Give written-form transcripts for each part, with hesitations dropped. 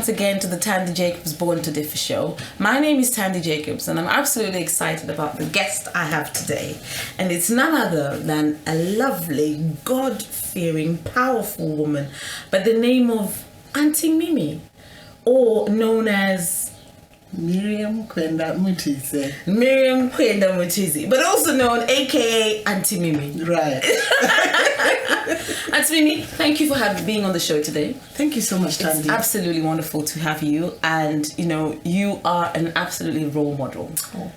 once again to the Tandie Jacobs Born2Differ show. My name is Tandie Jacobs and I'm absolutely excited about the guest I have today. And it's none other than a lovely, God-fearing, powerful woman by the name of Auntie Mimiey, or known as Miriam Mukwenda-Mutize. Miriam Mukwenda-Mutize, but also known aka Auntie Mimiey. Right. Auntie Mimiey, thank you for being on the show today. Thank you so much, Tandie. It's absolutely wonderful to have you, and you are an absolutely role model. Oh.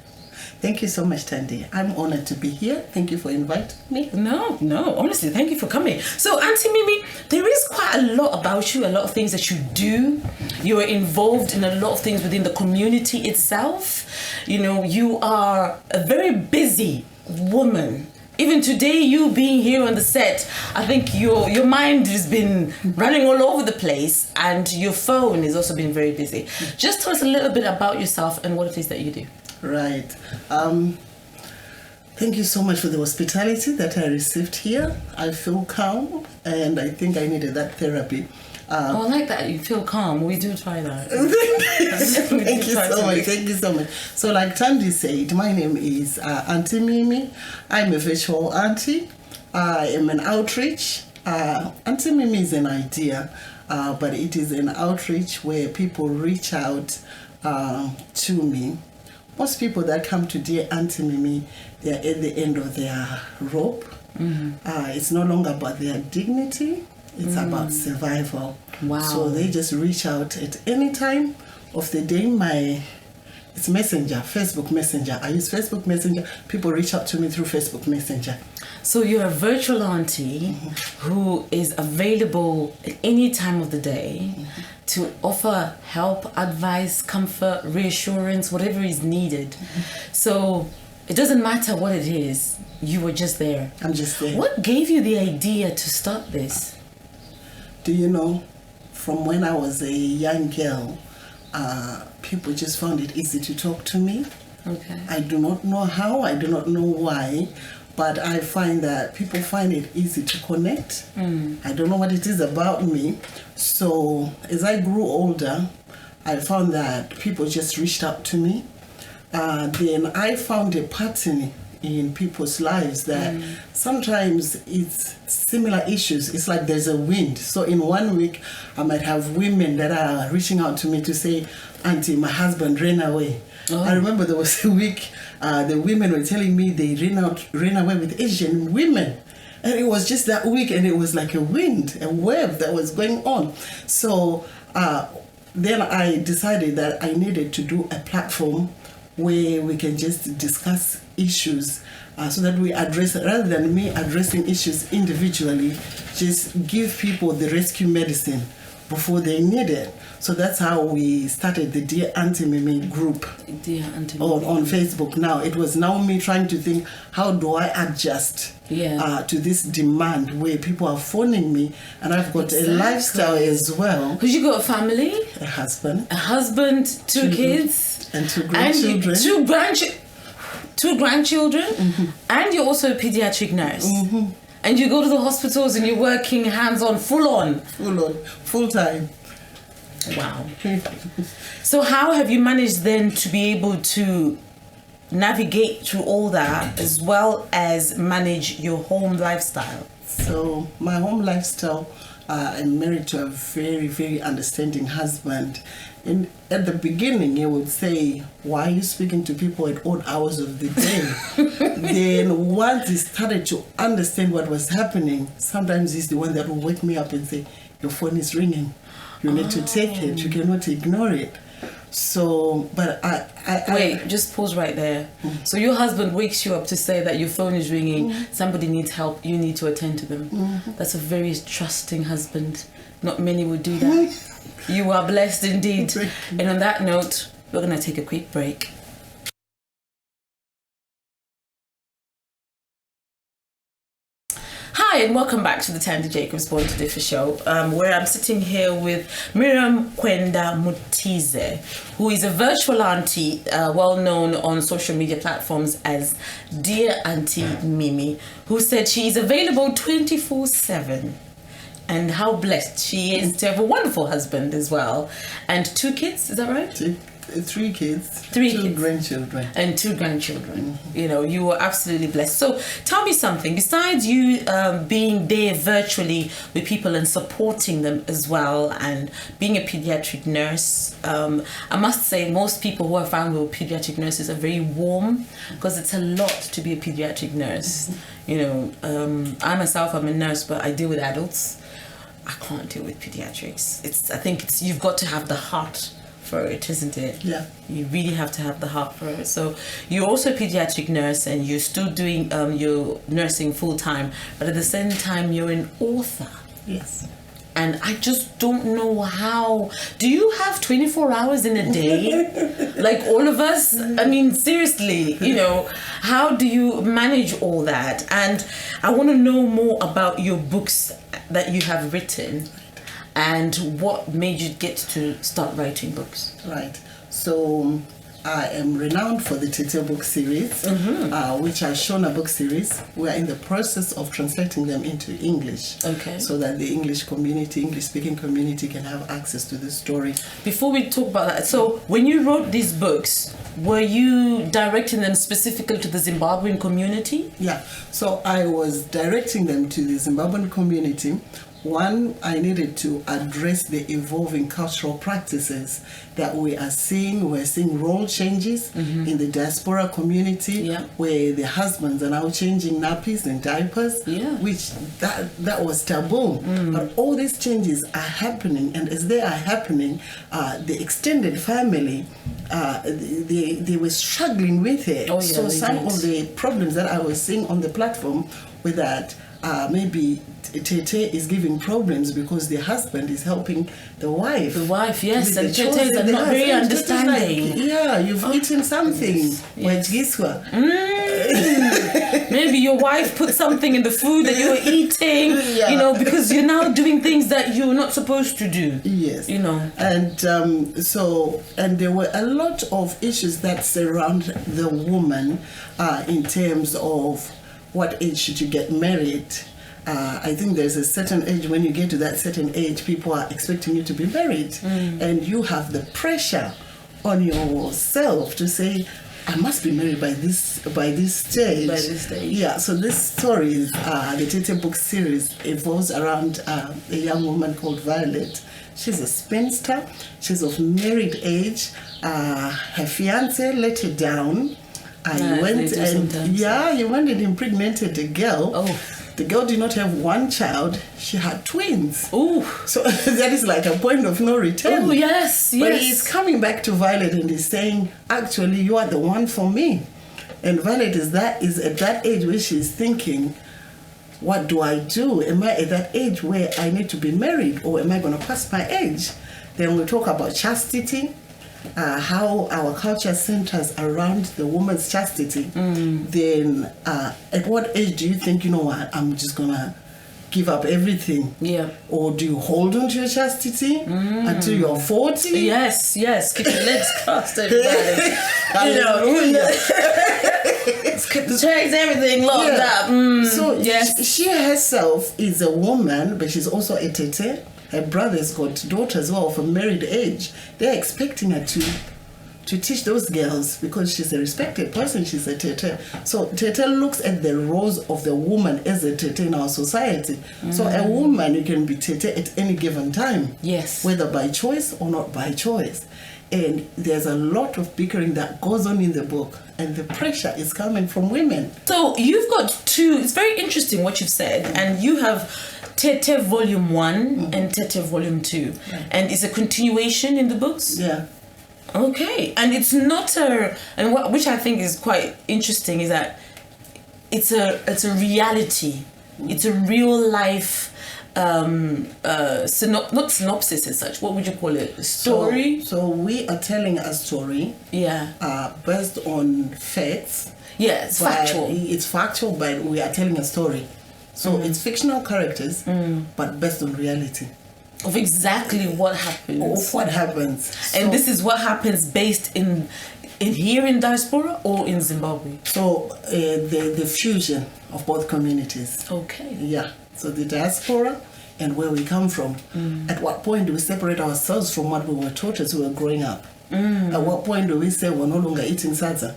Thank you so much, Tandie. I'm honored to be here. Thank you for inviting me. No, honestly, thank you for coming. So, Auntie Mimiey, there is quite a lot about you, a lot of things that you do. You are involved in a lot of things within the community itself. You are a very busy woman. Even today, you being here on the set, I think your mind has been running all over the place, and your phone has also been very busy. Just tell us a little bit about yourself and what it is that you do. Right. Thank you so much for the hospitality that I received here. I feel calm, and I think I needed that therapy. I like that you feel calm. We do try that. Thank you so much. So like Tandie said, my name is Auntie Mimiey. I'm a virtual auntie. I am an outreach. Auntie Mimiey is an idea, but it is an outreach where people reach out to me. Most people that come to Dear Auntie Mimiey, they're at the end of their rope. Mm-hmm. It's no longer about their dignity. It's about survival. Wow. So they just reach out at any time of the day. It's Messenger, Facebook Messenger. I use Facebook Messenger. People reach out to me through Facebook Messenger. So you're a virtual auntie who is available at any time of the day to offer help, advice, comfort, reassurance, whatever is needed. So it doesn't matter what it is, you were just there. I'm just there. What gave you the idea to start this? Do you know, from when I was a young girl, people just found it easy to talk to me. Okay. I do not know how, I do not know why, but I find that people find it easy to connect. I don't know what it is about me. So as I grew older, I found that people just reached out to me. Then I found a pattern in people's lives that sometimes it's similar issues. It's like there's a wind. So in 1 week, I might have women that are reaching out to me to say, Auntie, my husband ran away. Oh. I remember there was a week, the women were telling me they ran away with Asian women. And it was just that week, and it was like a wind, a wave that was going on. So then I decided that I needed to do a platform where we can just discuss issues so that we address, rather than me addressing issues individually, just give people the rescue medicine before they need it. So that's how we started the Dear Auntie Mimiey group. Dear Auntie Mimiey. On Facebook. Now it was now me trying to think, how do I adjust to this demand where people are phoning me, and I've got a lifestyle as well. Because you got a family, a husband, two kids, and two grandchildren. Two grandchildren, and you're also a paediatric nurse. And you go to the hospitals and you're working hands-on, full-time. Wow. So how have you managed then to be able to navigate through all that as well as manage your home lifestyle? So my home lifestyle, I'm married to a very, very understanding husband. And at the beginning, he would say, why are you speaking to people at odd hours of the day? Then once he started to understand what was happening, sometimes he's the one that will wake me up and say, your phone is ringing. You need to take it. You cannot ignore it. So, but Wait, just pause right there. So your husband wakes you up to say that your phone is ringing, somebody needs help, you need to attend to them. That's a very trusting husband. Not many would do that. You are blessed indeed. And on that note, we're going to take a quick break. Hi and welcome back to the Tandie Jacobs Born2Differ show, where I'm sitting here with Miriam Mukwenda-Mutize, who is a virtual auntie, well known on social media platforms as Dear Auntie Mimiey, who said she is available 24/7 and how blessed she is to have a wonderful husband as well. And 2 kids, is that right? 3 kids. 3 2 kids. grandchildren. And 2 grandchildren. You know, you were absolutely blessed. So tell me something. Besides you being there virtually with people and supporting them as well, and being a paediatric nurse, I must say most people who are found with paediatric nurses are very warm, because it's a lot to be a paediatric nurse. You know, I myself am a nurse, but I deal with adults. I can't deal with pediatrics. I think you've got to have the heart for it, isn't it? Yeah. You really have to have the heart for it. So you're also a pediatric nurse, and you're still doing your nursing full time, but at the same time you're an author. Yes. And I just don't know how. Do you have 24 hours in a day? Like all of us? I mean, seriously, you know, how do you manage all that? And I want to know more about your books that you have written, and what made you get to start writing books. Right. So I am renowned for the Tete book series, which are Shona book series. We are in the process of translating them into English. Okay. So that the English speaking community can have access to the story. Before we talk about that, so when you wrote these books, were you directing them specifically to the Zimbabwean community? Yeah. So I was directing them to the Zimbabwean community. One, I needed to address the evolving cultural practices that we are seeing. We're seeing role changes in the diaspora community, where the husbands are now changing nappies and diapers, which that was taboo. But all these changes are happening, and as they are happening, the extended family, they were struggling with it. So some of the problems that I was seeing on the platform were that maybe Tete is giving problems because the husband is helping the wife. The wife, yes, and Tetes are not very understanding. Like, you've eaten something. Yes. Maybe your wife put something in the food that you were eating, you know, because you're now doing things that you're not supposed to do. Yes. You know. And and there were a lot of issues that surround the woman in terms of what age should you get married. I think there's a certain age, when you get to that certain age, people are expecting you to be married. And you have the pressure on yourself to say, I must be married by this stage. By this stage. Yeah, so this story, the Tete book series, evolves around a young woman called Violet. She's a spinster. She's of married age. Her fiance let her down. You went and impregnated a girl. Oh. The girl did not have one child, she had twins. Oh. So that is like a point of no return. Oh, yes. But he's coming back to Violet and he's saying, actually, you are the one for me. And Violet is at that age where she's thinking, what do I do? Am I at that age where I need to be married, or am I going to pass my age? Then we talk about chastity. How our culture centers around the woman's chastity. Then at what age do you think, you know what, I'm just gonna give up everything? Yeah. Or do you hold on to your chastity until you're 40? Yes. Keep your legs crossed, everybody. Keep the chains, everything locked up. So she herself is a woman, but she's also a Tete. Her brother's got daughters as well of a married age. They're expecting her to teach those girls, because she's a respected person, she's a Tete. So Tete looks at the roles of the woman as a Tete in our society. So a woman, you can be Tete at any given time. Yes. Whether by choice or not by choice. And there's a lot of bickering that goes on in the book, and the pressure is coming from women. So you've got 2, it's very interesting what you've said, and you have Tete Volume 1 and Tete Volume 2. And it's a continuation in the books? Yeah. Okay. And it's not which I think is quite interesting, is that it's a reality. It's a real life not synopsis as such. What would you call it? A story? So we are telling a story based on facts. Yeah, it's factual. It's factual, but we are telling a story. So it's fictional characters, but based on reality. Of exactly what happens. Of what happens. And this is what happens based in here in diaspora or in Zimbabwe? So the fusion of both communities. Okay. Yeah. So the diaspora and where we come from. At what point do we separate ourselves from what we were taught as we were growing up? At what point do we say we're no longer eating sadza?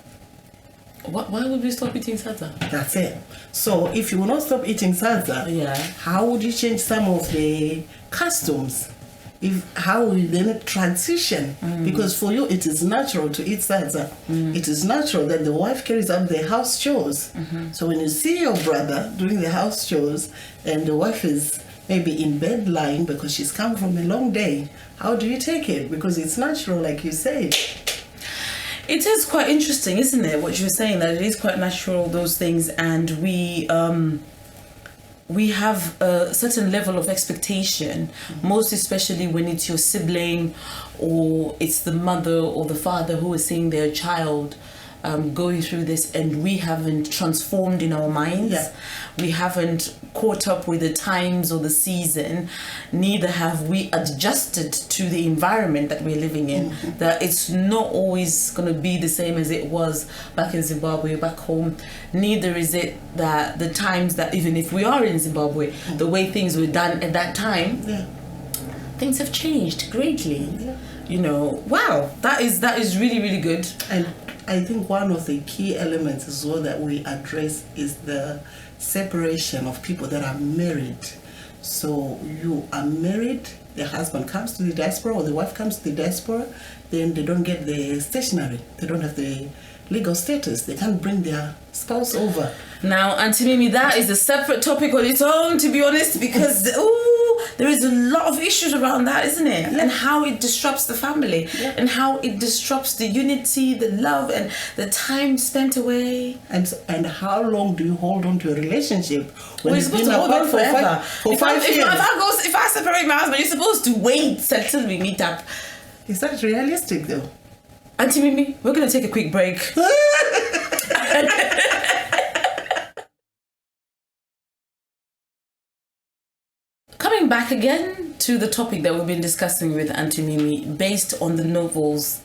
Why would we stop eating sadza? That's it. So if you will not stop eating sadza, how would you change some of the customs? How will you then transition? Because for you it is natural to eat sadza. It is natural that the wife carries out the house chores. So when you see your brother doing the house chores and the wife is maybe in bed lying because she's come from a long day, how do you take it? Because it's natural, like you said. It is quite interesting, isn't it, what you were saying, that it is quite natural, those things, and we have a certain level of expectation, most especially when it's your sibling or it's the mother or the father who is seeing their child going through this, and we haven't transformed in our minds. We haven't caught up with the times or the season, neither have we adjusted to the environment that we're living in. That it's not always going to be the same as it was back in Zimbabwe, back home. Neither is it that the times that, even if we are in Zimbabwe, the way things were done at that time, things have changed greatly. You know, wow, that is really, really good. And I think one of the key elements as well that we address is the separation of people that are married. So you are married, the husband comes to the diaspora or the wife comes to the diaspora, then they don't get the stationery, they don't have the legal status, they can't bring their spouse over. Now, Auntie Mimi, that is a separate topic on its own, to be honest, because there is a lot of issues around that, isn't it? And how it disrupts the family, and how it disrupts the unity, the love, and the time spent away. And how long do you hold on to a relationship when you're supposed to hold on forever? For 5 years. If I separate my husband, you're supposed to wait until we meet up. Is that realistic, though? Auntie Mimi, we're going to take a quick break. Coming back again to the topic that we've been discussing with Auntie Mimi, based on the novels,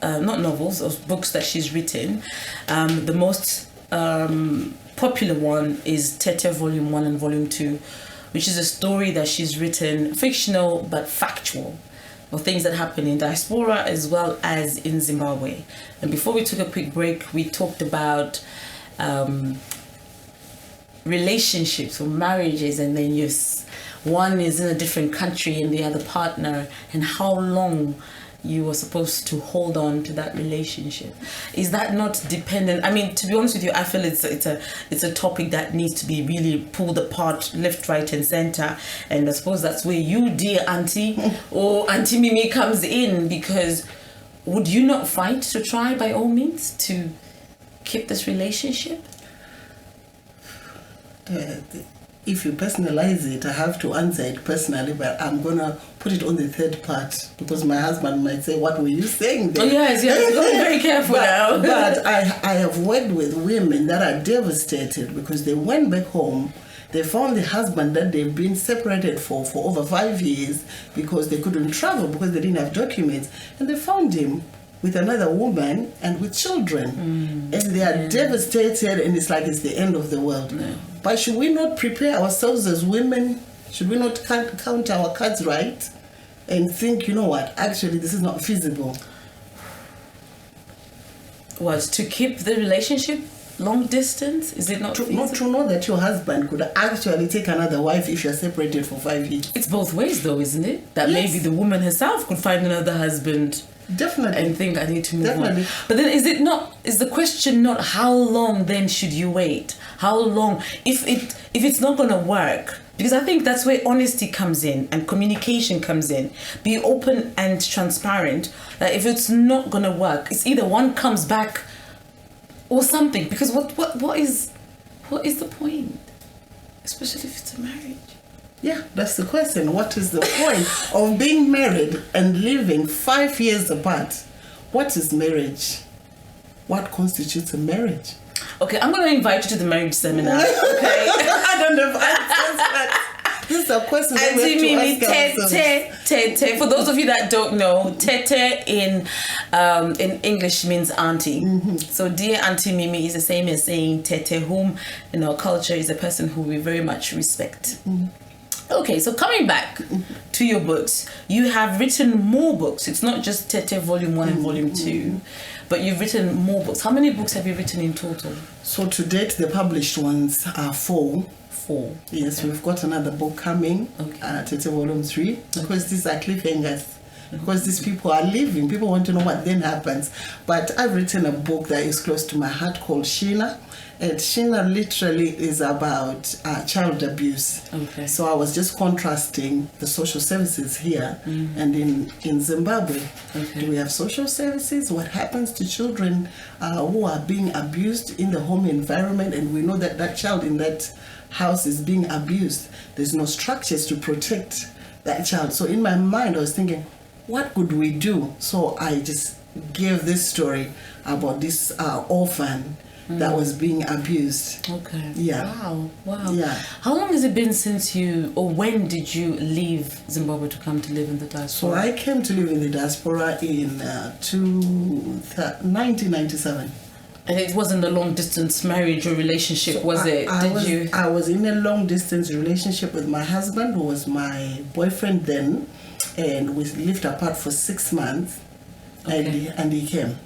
books that she's written. The most popular one is Tete Volume 1 and Volume 2, which is a story that she's written, fictional but factual, of things that happen in diaspora as well as in Zimbabwe. And before we took a quick break, we talked about relationships or marriages, and then one is in a different country and the other partner, and how long you were supposed to hold on to that relationship. Is that not dependent? I mean, to be honest with you, I feel it's a topic that needs to be really pulled apart, left, right, and center. And I suppose that's where you, dear Auntie, or Auntie Mimi, comes in, because would you not fight to try by all means to keep this relationship? If you personalize it, I have to answer it personally, but I'm going to put it on the third part, because my husband might say, what were you saying there? Oh, yes, you're very careful now. But I have worked with women that are devastated because they went back home, they found the husband that they've been separated for over 5 years because they couldn't travel, because they didn't have documents, and they found him with another woman and with children. And they are devastated, and it's like it's the end of the world. But should we not prepare ourselves as women? Should we not count our cards right and think, you know what, actually this is not feasible? What, to keep the relationship long distance? Is it not feasible? Not to know that your husband could actually take another wife if you're separated for 5 years. It's both ways though, isn't it? That maybe the woman herself could find another husband. Definitely. And think, I need to move on. But then is the question not how long then should you wait? How long? If it's not going to work, because I think that's where honesty comes in and communication comes in. Be open and transparent. That if it's not going to work, it's either one comes back or something. Because what is the point? Especially if it's a marriage. Yeah, that's the question. What is the point of being married and living 5 years apart? What is marriage? What constitutes a marriage? Okay, I'm going to invite you to the marriage seminar. Okay, I don't know if I This is a question that we have to ask ourselves. Tete. For those of you that don't know, Tete in English means auntie. So dear Auntie Mimi is the same as saying Tete, whom in our culture is a person who we very much respect. Okay, so coming back to your books, you have written more books. It's not just Tete Volume 1 and Volume 2, but you've written more books. How many books have you written in total? So to date, the published ones are 4. 4. Yes, Okay. we've got another book coming, Tete Volume 3, because these are cliffhangers. Because these people are living, people want to know what then happens. But I've written a book that is close to my heart called Sheena. And Sheena literally is about child abuse. Okay. So I was just contrasting the social services here and in Zimbabwe. Okay. Do we have social services? What happens to children who are being abused in the home environment? And we know that that child in that house is being abused. There's no structures to protect that child. So in my mind, I was thinking, what could we do? So I just gave this story about this orphan that was being abused. Okay. Yeah. Wow. Yeah. How long has it been since when did you leave Zimbabwe to come to live in the diaspora? So I came to live in the diaspora in 1997. And it wasn't a long distance marriage or relationship, was it? I was in a long distance relationship with my husband, who was my boyfriend then, and we lived apart for 6 months. Okay. And he came.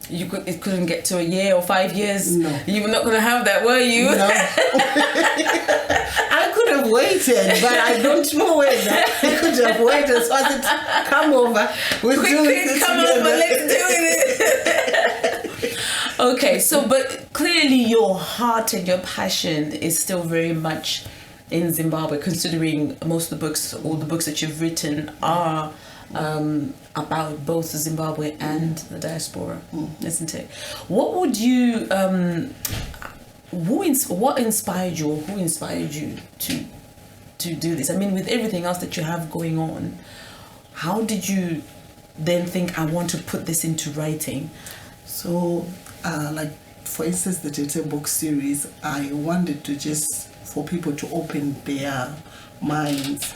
It couldn't get to a year or 5 years? No. You were not going to have that, were you? No. I could have waited, but I don't know whether I could have waited. So I said, come over. Quickly, come over, let's do it. Okay, so, but clearly your heart and your passion is still very much in Zimbabwe, considering most of the books, all the books that you've written are about both Zimbabwe and the diaspora, isn't it? What would you, what inspired you, or who inspired you to do this? I mean, with everything else that you have going on, how did you then think, I want to put this into writing? So, like, for instance, the Tete book series, I wanted to just, for people to open their minds.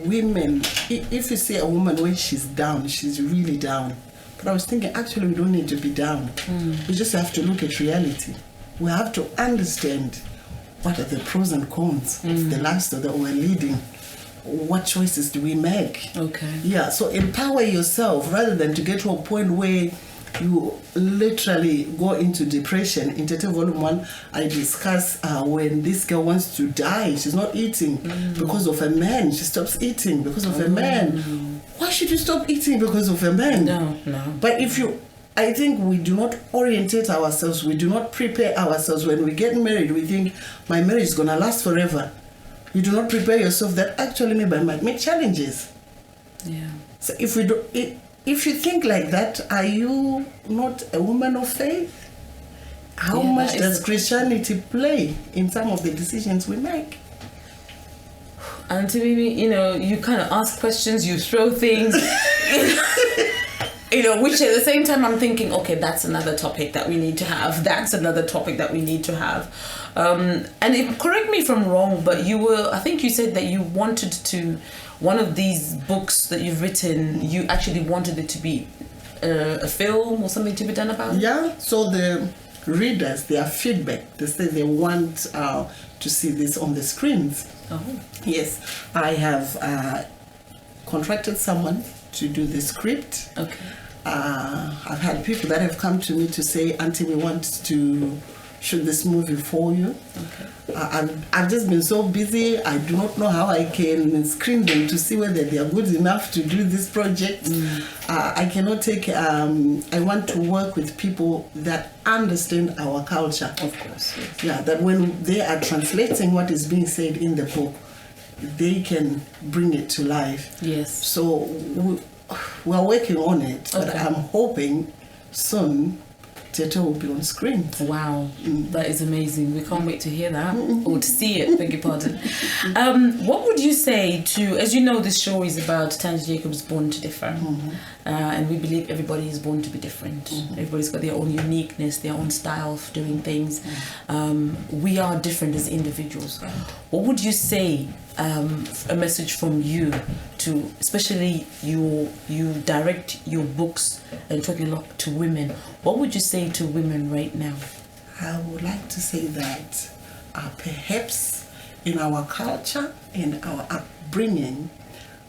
Women, if you see a woman when she's down, she's really down. But I was thinking, actually, we don't need to be down. We just have to look at reality. We have to understand what are the pros and cons of the lifestyle that we're leading. What choices do we make? Okay. Yeah, so empower yourself rather than to get to a point where you literally go into depression. In Tete Volume 1, I discuss when this girl wants to die. She's not eating because of a man. She stops eating because of a man. Why should you stop eating because of a man? No. But I think we do not orientate ourselves. We do not prepare ourselves. When we get married, we think, my marriage is going to last forever. You do not prepare yourself that actually maybe I might make challenges. Yeah. So if you think like that, are you not a woman of faith? How much does Christianity play in some of the decisions we make? Auntie Mimiey, you kind of ask questions, you throw things, which at the same time I'm thinking, okay, that's another topic that we need to have. That's another topic that we need to have. And correct me if I'm wrong, but I think you said that you wanted to, one of these books that you've written, you actually wanted it to be a film or something to be done about it? Yeah, so the readers, their feedback, they say they want to see this on the screens. Oh. Yes, I have contracted someone to do the script. Okay. I've had people that have come to me to say, Auntie, we want to shoot this movie for you. Okay. I've just been so busy. I do not know how I can screen them to see whether they are good enough to do this project. I cannot take. I want to work with people that understand our culture. Of course. Yes. Yeah, that when they are translating what is being said in the book, they can bring it to life. Yes. So we are working on it, but Okay. I'm hoping soon Tete will be on screen. Wow, that is amazing. We can't wait to hear that, or to see it, beg your pardon. What would you say to, as you know, this show is about Tandie Jacobs' Born to Differ, and we believe everybody is born to be different. Everybody's got their own uniqueness, their own style of doing things. We are different as individuals. What would you say, a message from you to, especially you direct your books and talking a lot to women, what would you say to women right now? I would like to say that perhaps in our culture and our upbringing,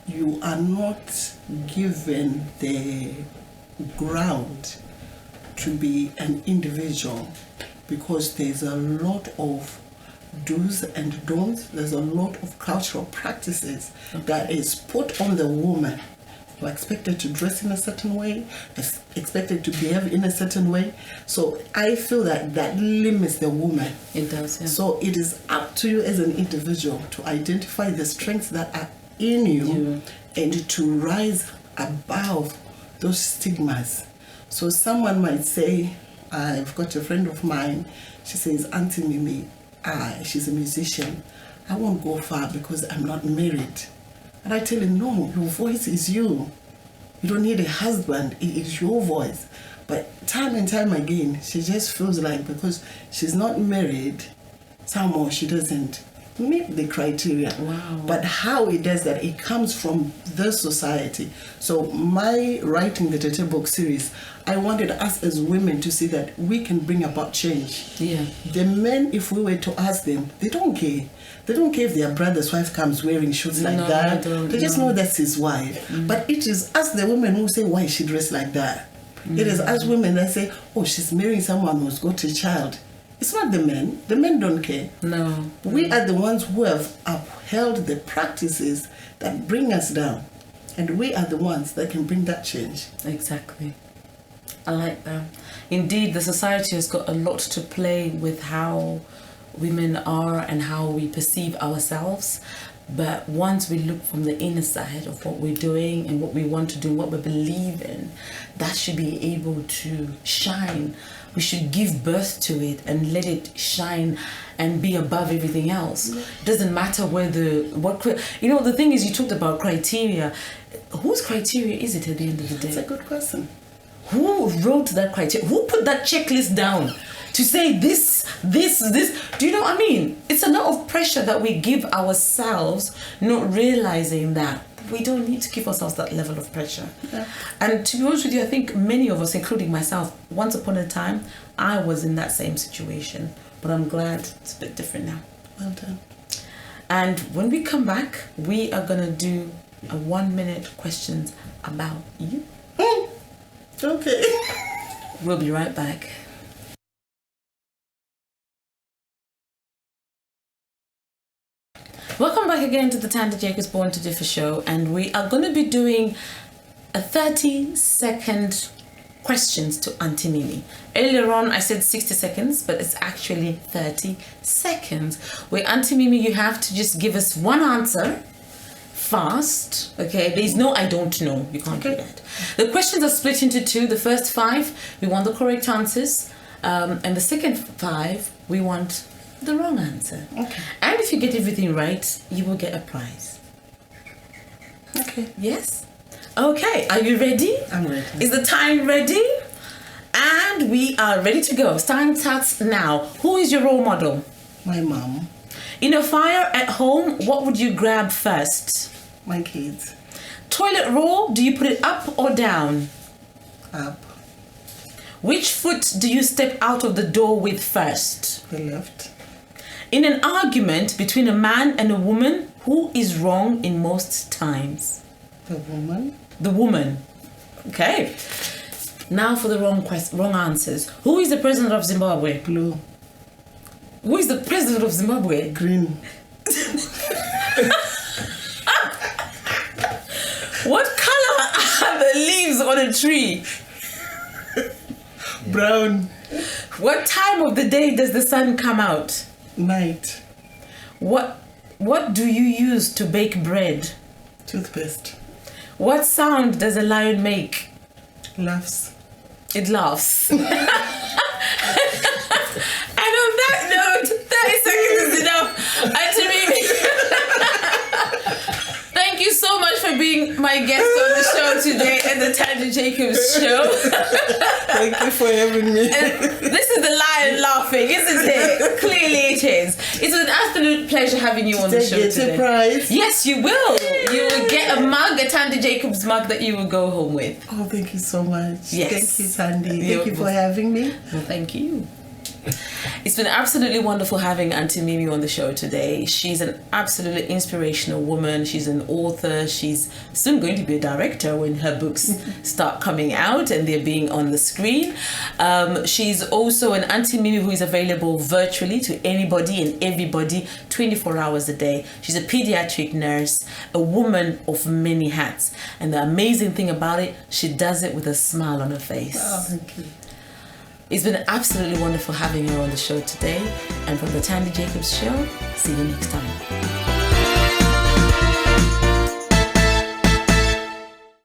you are not given the ground to be an individual, because there's a lot of do's and don'ts. There's a lot of cultural practices that is put on the woman. You're expected to dress in a certain way, expected to behave in a certain way. So I feel that limits the woman. It does, yeah. So it is up to you as an individual to identify the strengths that are in you and to rise above those stigmas. So someone might say, I've got a friend of mine, she says, Auntie Mimiey, she's a musician. I won't go far because I'm not married. And I tell him, no, your voice is you. You don't need a husband, it is your voice. But time and time again, she just feels like because she's not married, somehow she doesn't meet the criteria. Wow. But how it does that, it comes from the society. So my writing the Tete book series, I wanted us as women to see that we can bring about change. Yeah. The men, if we were to ask them, they don't care. They don't care if their brother's wife comes wearing shoes like that. They just know that's his wife. But it is us, the women, who say, why is she dressed like that? It is us women that say, oh, she's marrying someone who's got a child. It's not the men. The men don't care. No. We are the ones who have upheld the practices that bring us down. And we are the ones that can bring that change. Exactly. I like that. Indeed, the society has got a lot to play with how women are and how we perceive ourselves. But once we look from the inner side of what we're doing and what we want to do, what we believe in, that should be able to shine. We should give birth to it and let it shine and be above everything else. It doesn't matter the thing is, you talked about criteria. Whose criteria is it at the end of the day? That's a good question. Who wrote that criteria? Who put that checklist down to say this? Do you know what I mean? It's a lot of pressure that we give ourselves, not realizing that we don't need to give ourselves that level of pressure. Yeah. And to be honest with you, I think many of us, including myself, once upon a time, I was in that same situation. But I'm glad it's a bit different now. Well done. And when we come back, we are going to do a 1-minute questions about you. Okay. We'll be right back. Welcome back again to the Tandie Jacobs Born2Differ show, and we are going to be doing a 30-second questions to Auntie Mimiey. Earlier on I said 60 seconds, but it's actually 30 seconds. Where Auntie Mimiey, you have to just give us one answer fast. Okay, there's no I don't know. You can't do that. The questions are split into two. The first 5 we want the correct answers, and the second 5 we want the wrong answer. Okay. And if you get everything right, you will get a prize. Okay. Yes? Okay, are you ready? I'm ready. Is the time ready? And we are ready to go. Time starts now. Who is your role model? My mom. In a fire at home, what would you grab first? My kids. Toilet roll, do you put it up or down? Up. Which foot do you step out of the door with first? The left. In an argument between a man and a woman, who is wrong in most times? The woman. The woman. Okay. Now for the wrong answers. Who is the president of Zimbabwe? Blue. Who is the president of Zimbabwe? Green. What color are the leaves on a tree? Brown. What time of the day does the sun come out? Night. What do you use to bake bread? Toothpaste. What sound does a lion make? Laughs. It laughs. And on that note, 30 seconds is enough. Auntie Mimiey, thank you so much for being my guest on the show today at the Tandie Jacobs show. Thank you for having me. This is the lion laughing, isn't it? Clearly it is. It's an absolute pleasure having you on the show today. Get a prize. Yes, you will. You will get a mug, a Tandie Jacobs mug that you will go home with. Oh, thank you so much. Yes. Thank you, Tandie. Thank you for having me. Well, thank you. It's been absolutely wonderful having Auntie Mimiey on the show today. She's an absolutely inspirational woman. She's an author. She's soon going to be a director when her books start coming out and they're being on the screen. She's also an Auntie Mimiey who is available virtually to anybody and everybody 24 hours a day. She's a pediatric nurse, a woman of many hats. And the amazing thing about it, she does it with a smile on her face. Oh, thank you. It's been absolutely wonderful having her on the show today. And from the Tandie Jacobs Show, see you next time.